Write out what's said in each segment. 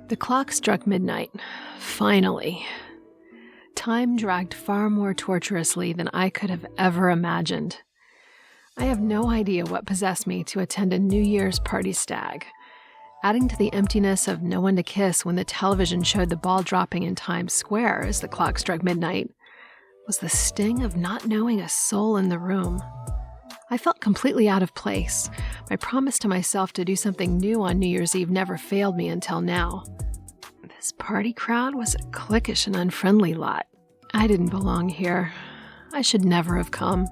The clock struck midnight. Finally. Time dragged far more torturously than I could have ever imagined. I have no idea what possessed me to attend a New Year's party stag. Adding to the emptiness of no one to kiss when the television showed the ball dropping in Times Square as the clock struck midnight was the sting of not knowing a soul in the room. I felt completely out of place. My promise to myself to do something new on New Year's Eve never failed me until now. This party crowd was a cliquish and unfriendly lot. I didn't belong here. I should never have come.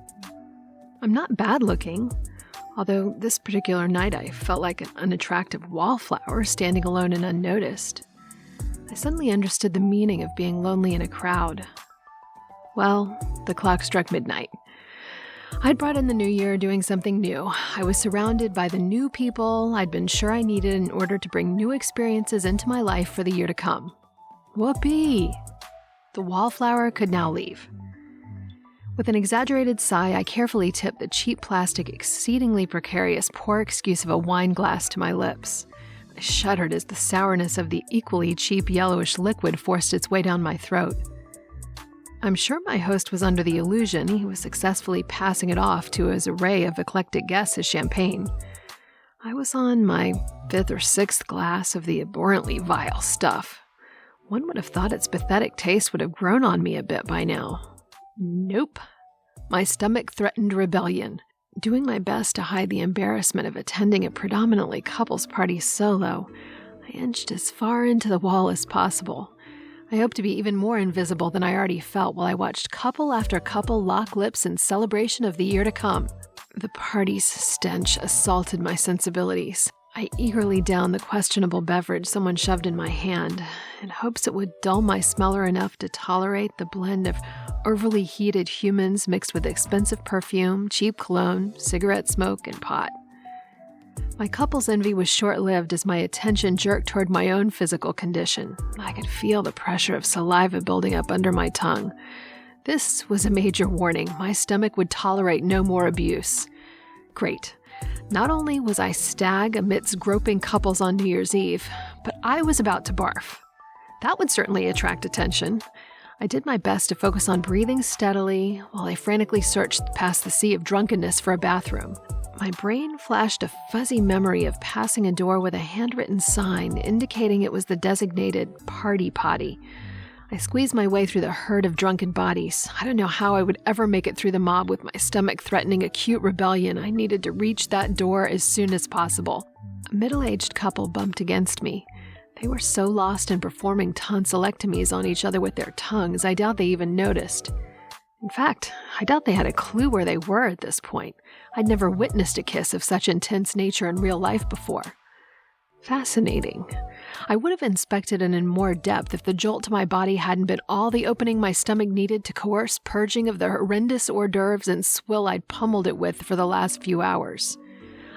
I'm not bad looking, although this particular night I felt like an unattractive wallflower standing alone and unnoticed. I suddenly understood the meaning of being lonely in a crowd. Well, the clock struck midnight. I'd brought in the new year doing something new. I was surrounded by the new people I'd been sure I needed in order to bring new experiences into my life for the year to come. Whoopee! The wallflower could now leave. With an exaggerated sigh, I carefully tipped the cheap plastic, exceedingly precarious, poor excuse of a wine glass to my lips. I shuddered as the sourness of the equally cheap yellowish liquid forced its way down my throat. I'm sure my host was under the illusion he was successfully passing it off to his array of eclectic guests as champagne. I was on my 5th or 6th glass of the abhorrently vile stuff. One would have thought its pathetic taste would have grown on me a bit by now. Nope. My stomach threatened rebellion. Doing my best to hide the embarrassment of attending a predominantly couples party solo, I inched as far into the wall as possible. I hoped to be even more invisible than I already felt while I watched couple after couple lock lips in celebration of the year to come. The party's stench assaulted my sensibilities. I eagerly downed the questionable beverage someone shoved in my hand, in hopes it would dull my smeller enough to tolerate the blend of overly heated humans mixed with expensive perfume, cheap cologne, cigarette smoke, and pot. My couple's envy was short-lived as my attention jerked toward my own physical condition. I could feel the pressure of saliva building up under my tongue. This was a major warning. My stomach would tolerate no more abuse. Great. Not only was I stag amidst groping couples on New Year's Eve, but I was about to barf. That would certainly attract attention. I did my best to focus on breathing steadily while I frantically searched past the sea of drunkenness for a bathroom. My brain flashed a fuzzy memory of passing a door with a handwritten sign indicating it was the designated party potty. I squeezed my way through the herd of drunken bodies. I don't know how I would ever make it through the mob with my stomach threatening acute rebellion. I needed to reach that door as soon as possible. A middle-aged couple bumped against me. They were so lost in performing tonsillectomies on each other with their tongues, I doubt they even noticed. In fact, I doubt they had a clue where they were at this point. I'd never witnessed a kiss of such intense nature in real life before. Fascinating. I would have inspected it in more depth if the jolt to my body hadn't been all the opening my stomach needed to coerce purging of the horrendous hors d'oeuvres and swill I'd pummeled it with for the last few hours.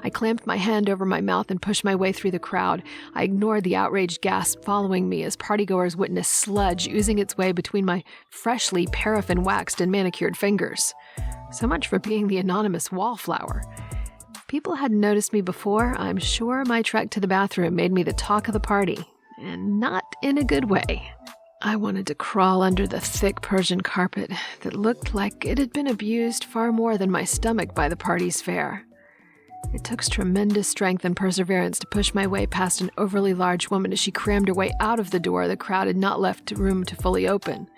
I clamped my hand over my mouth and pushed my way through the crowd. I ignored the outraged gasp following me as partygoers witnessed sludge oozing its way between my freshly paraffin-waxed and manicured fingers. So much for being the anonymous wallflower. If people hadn't noticed me before, I'm sure my trek to the bathroom made me the talk of the party, and not in a good way. I wanted to crawl under the thick Persian carpet that looked like it had been abused far more than my stomach by the party's fare. It took tremendous strength and perseverance to push my way past an overly large woman as she crammed her way out of the door the crowd had not left room to fully open.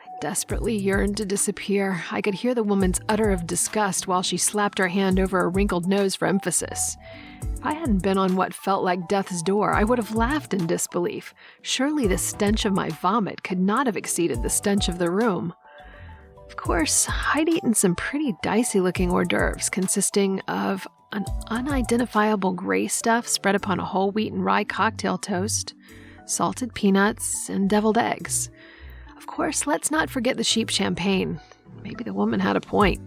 I desperately yearned to disappear. I could hear the woman's utter of disgust while she slapped her hand over her wrinkled nose for emphasis. If I hadn't been on what felt like death's door, I would have laughed in disbelief. Surely the stench of my vomit could not have exceeded the stench of the room. Of course, I'd eaten some pretty dicey-looking hors d'oeuvres consisting of an unidentifiable gray stuff spread upon a whole wheat and rye cocktail toast, salted peanuts, and deviled eggs. Of course, let's not forget the cheap champagne. Maybe the woman had a point.